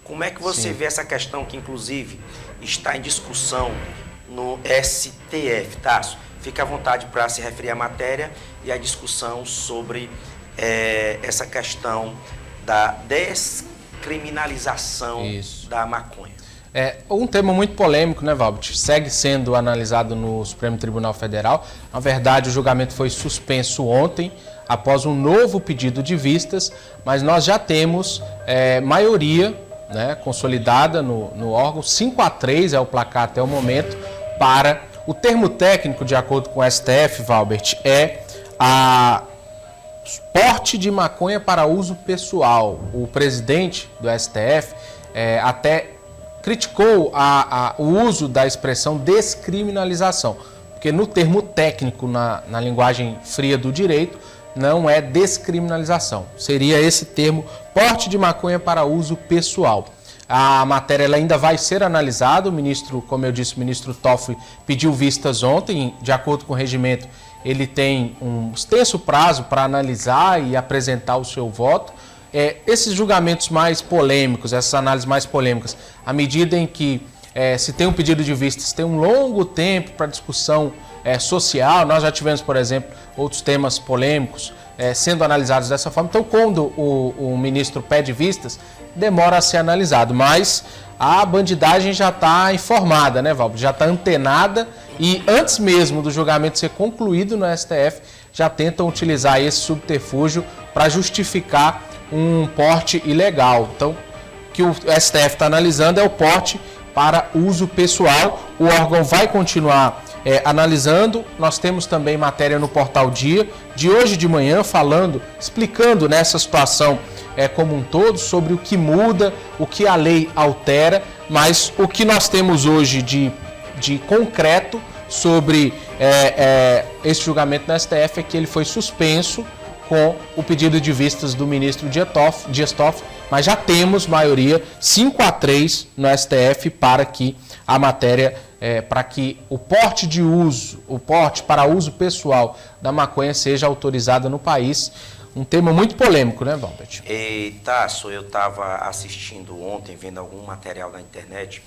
Como é que você vê essa questão que, inclusive, está em discussão no STF, Tasso? Fique à vontade para se referir à matéria e à discussão sobre essa questão da descriminalização da maconha. É um tema muito polêmico, né, Valbert? Segue sendo analisado no Supremo Tribunal Federal. Na verdade, o julgamento foi suspenso ontem, após um novo pedido de vistas, mas nós já temos maioria, né, consolidada no órgão. 5-3 é o placar até o momento. Para o termo técnico, de acordo com o STF, Valbert, é a porte de maconha para uso pessoal. O presidente do STF até criticou o uso da expressão descriminalização, porque no termo técnico, na linguagem fria do direito, não é descriminalização. Seria esse termo, porte de maconha para uso pessoal. A matéria ela ainda vai ser analisada. O ministro, como eu disse, o ministro Toffoli pediu vistas ontem. De acordo com o regimento, ele tem um extenso prazo para analisar e apresentar o seu voto. Esses julgamentos mais polêmicos, essas análises mais polêmicas, à medida em que se tem um pedido de vistas, tem um longo tempo para discussão social. Nós já tivemos, por exemplo, outros temas polêmicos sendo analisados dessa forma. Então, quando o ministro pede vistas, demora a ser analisado. Mas a bandidagem já está informada, né, Valber? Já está antenada e antes mesmo do julgamento ser concluído no STF, já tentam utilizar esse subterfúgio para justificar um porte ilegal. Então, o que o STF está analisando é o porte para uso pessoal. O órgão vai continuar analisando. Nós temos também matéria no Portal Dia, de hoje de manhã, explicando nessa situação como um todo, sobre o que muda, o que a lei altera, mas o que nós temos hoje de concreto sobre esse julgamento no STF é que ele foi suspenso com o pedido de vistas do ministro Dias Toffoli, mas já temos maioria 5-3 no STF para que a matéria, para que o porte para uso pessoal da maconha seja autorizado no país. Um tema muito polêmico, né, Valbert? Tasso, eu estava assistindo ontem, vendo algum material na internet,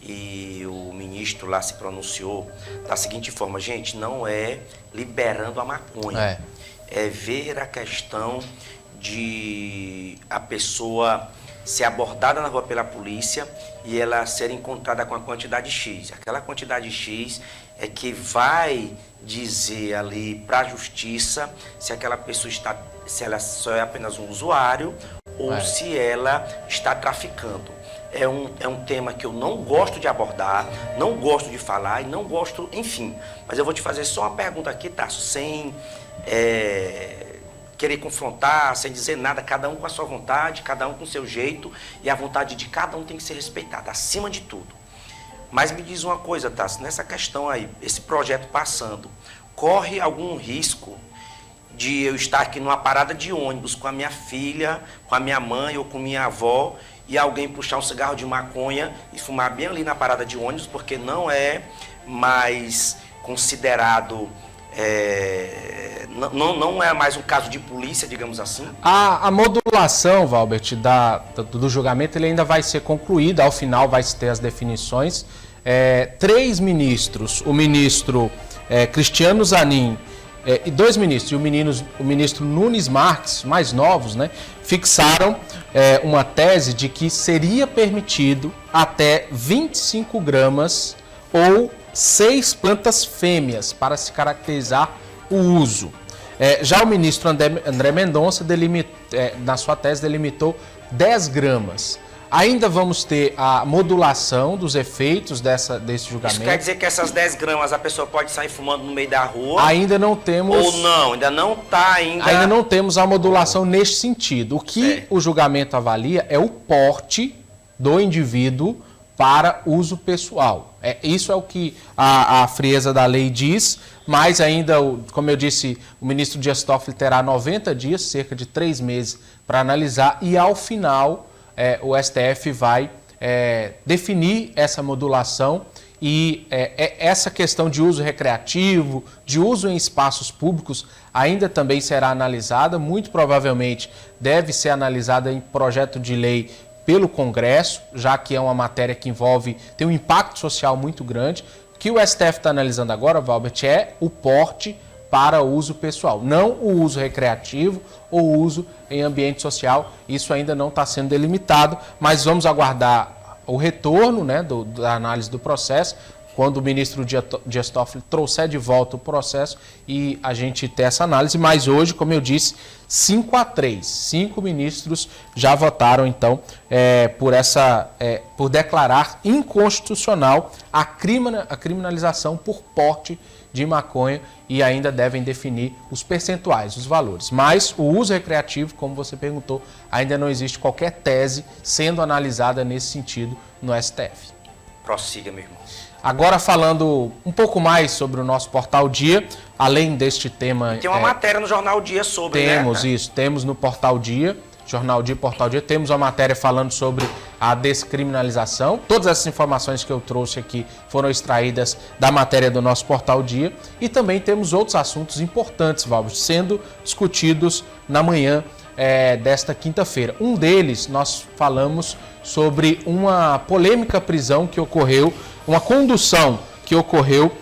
e o ministro lá se pronunciou da seguinte forma: gente, não é liberando a maconha, é ver a questão de a pessoa ser abordada na rua pela polícia e ela ser encontrada com a quantidade X. Aquela quantidade X é que vai dizer ali para a justiça se aquela pessoa se ela só é apenas um usuário ou se ela está traficando. É um tema que eu não gosto de abordar, não gosto de falar e não gosto, enfim. Mas eu vou te fazer só uma pergunta aqui, Tasso, sem querer confrontar, sem dizer nada, cada um com a sua vontade, cada um com o seu jeito, e a vontade de cada um tem que ser respeitada, acima de tudo. Mas me diz uma coisa, Tasso, nessa questão aí, esse projeto passando, corre algum risco de eu estar aqui numa parada de ônibus com a minha filha, com a minha mãe ou com minha avó, e alguém puxar um cigarro de maconha e fumar bem ali na parada de ônibus, porque não é mais considerado, não é mais um caso de polícia, digamos assim? A modulação, Valbert, do julgamento, ele ainda vai ser concluída, ao final vai se ter as definições. 3 ministros, o ministro Cristiano Zanin, e 2 ministros, e o ministro Nunes Marques, mais novos, né, fixaram uma tese de que seria permitido até 25 gramas ou 6 plantas fêmeas para se caracterizar o uso. Já o ministro André Mendonça, na sua tese, delimitou 10 gramas. Ainda vamos ter a modulação dos efeitos desse julgamento. Isso quer dizer que essas 10 gramas a pessoa pode sair fumando no meio da rua? Ainda não temos... Ou não, ainda não está Ainda não temos a modulação neste sentido. O que o julgamento avalia é o porte do indivíduo para uso pessoal. Isso é o que a frieza da lei diz, mas ainda, como eu disse, o ministro Dias Toffoli terá 90 dias, cerca de 3 meses, para analisar, e ao final o STF vai definir essa modulação e essa questão de uso recreativo, de uso em espaços públicos, ainda também será analisada, muito provavelmente deve ser analisada em projeto de lei pelo Congresso, já que é uma matéria que tem um impacto social muito grande. O que o STF está analisando agora, Valbert, é o porte para uso pessoal, não o uso recreativo ou o uso em ambiente social. Isso ainda não está sendo delimitado, mas vamos aguardar o retorno, né, da análise do processo, quando o ministro Dias Toffoli trouxer de volta o processo e a gente ter essa análise. Mas hoje, como eu disse, 5-3, 5 ministros já votaram, então, por declarar inconstitucional a criminalização por porte de maconha, e ainda devem definir os percentuais, os valores. Mas o uso recreativo, como você perguntou, ainda não existe qualquer tese sendo analisada nesse sentido no STF. Prossiga, meu irmão. Agora falando um pouco mais sobre o nosso Portal Dia, além deste tema... Tem uma matéria no Jornal Dia sobre, Temos, né? Isso, temos no Portal Dia, Jornal Dia, Portal Dia, temos uma matéria falando sobre a descriminalização. Todas essas informações que eu trouxe aqui foram extraídas da matéria do nosso Portal Dia. E também temos outros assuntos importantes, Valber, sendo discutidos na manhã desta quinta-feira. Um deles, nós falamos sobre uma polêmica prisão que ocorreu, uma condução que ocorreu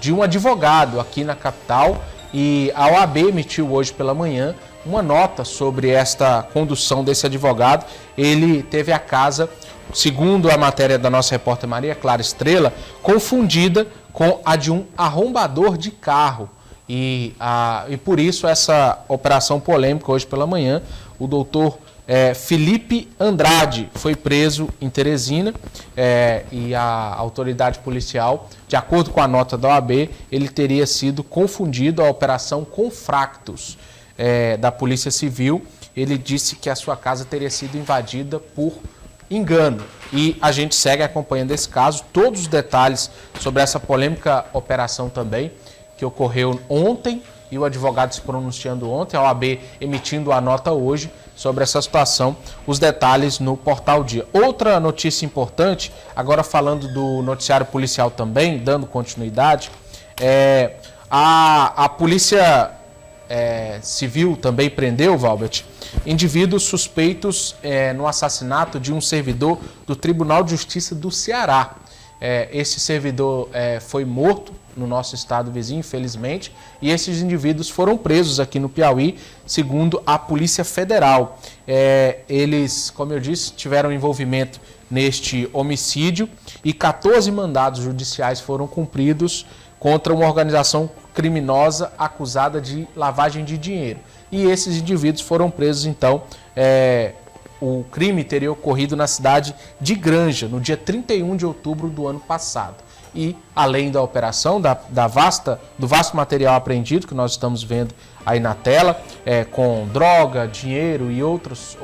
de um advogado aqui na capital, e a OAB emitiu hoje pela manhã uma nota sobre esta condução desse advogado. Ele teve a casa, segundo a matéria da nossa repórter Maria Clara Estrela, confundida com a de um arrombador de carro. E por isso essa operação polêmica hoje pela manhã. O doutor Felipe Andrade foi preso em Teresina, e a autoridade policial, de acordo com a nota da OAB, ele teria sido confundido. A operação Confractus da Polícia Civil, ele disse que a sua casa teria sido invadida por engano. E a gente segue acompanhando esse caso, todos os detalhes sobre essa polêmica operação também, que ocorreu ontem, e o advogado se pronunciando ontem, a OAB emitindo a nota hoje sobre essa situação, os detalhes no Portal Dia. Outra notícia importante, agora falando do noticiário policial também, dando continuidade, a Polícia Civil também prendeu, Valbert, indivíduos suspeitos no assassinato de um servidor do Tribunal de Justiça do Ceará. Esse servidor foi morto no nosso estado vizinho, infelizmente, e esses indivíduos foram presos aqui no Piauí, segundo a Polícia Federal. Eles, como eu disse, tiveram envolvimento neste homicídio, e 14 mandados judiciais foram cumpridos contra uma organização criminosa acusada de lavagem de dinheiro. E esses indivíduos foram presos, então. O crime teria ocorrido na cidade de Granja, no dia 31 de outubro do ano passado. E, além da operação, do vasto material apreendido, que nós estamos vendo aí na tela, com droga, dinheiro e outros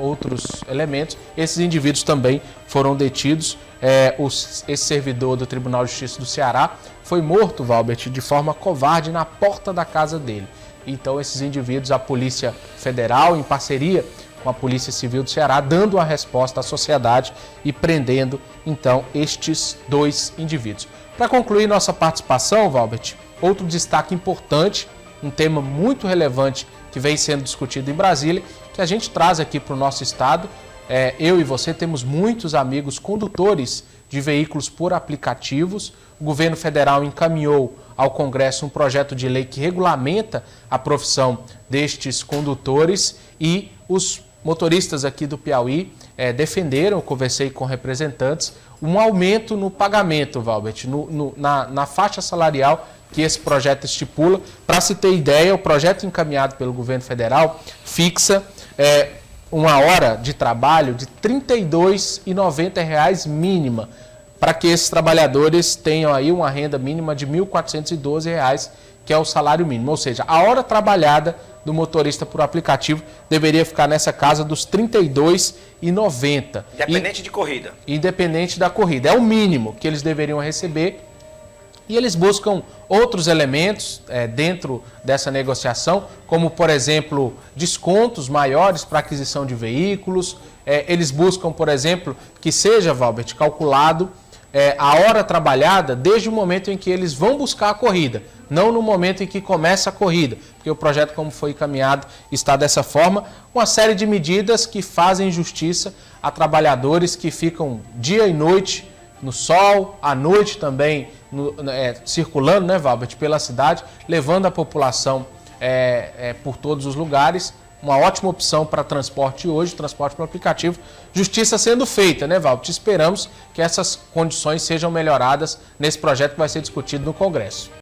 elementos, esses indivíduos também foram detidos. Esse servidor do Tribunal de Justiça do Ceará foi morto, Valbert, de forma covarde na porta da casa dele. Então, esses indivíduos, a Polícia Federal, em parceria com a Polícia Civil do Ceará, dando uma resposta à sociedade e prendendo, então, estes 2 indivíduos. Para concluir nossa participação, Valbert, outro destaque importante, um tema muito relevante que vem sendo discutido em Brasília, que a gente traz aqui para o nosso estado. Eu e você temos muitos amigos condutores de veículos por aplicativos. O governo federal encaminhou ao Congresso um projeto de lei que regulamenta a profissão destes condutores, e os motoristas aqui do Piauí defenderam, eu conversei com representantes, um aumento no pagamento, Valbert, na faixa salarial que esse projeto estipula. Para se ter ideia, o projeto encaminhado pelo governo federal fixa uma hora de trabalho de R$ 32,90 mínima, para que esses trabalhadores tenham aí uma renda mínima de R$ 1.412, que é o salário mínimo. Ou seja, a hora trabalhada do motorista por aplicativo deveria ficar nessa casa dos R$ 32,90. Independente de corrida. Independente da corrida. É o mínimo que eles deveriam receber. E eles buscam outros elementos dentro dessa negociação, como, por exemplo, descontos maiores para aquisição de veículos. Eles buscam, por exemplo, que seja, Valbert, calculado a hora trabalhada desde o momento em que eles vão buscar a corrida, não no momento em que começa a corrida, porque o projeto, como foi encaminhado, está dessa forma. Uma série de medidas que fazem justiça a trabalhadores que ficam dia e noite no sol, à noite também circulando, né, Valbert, pela cidade, levando a população por todos os lugares. Uma ótima opção para transporte hoje, transporte por aplicativo. Justiça sendo feita, né, Valbert? Esperamos que essas condições sejam melhoradas nesse projeto que vai ser discutido no Congresso.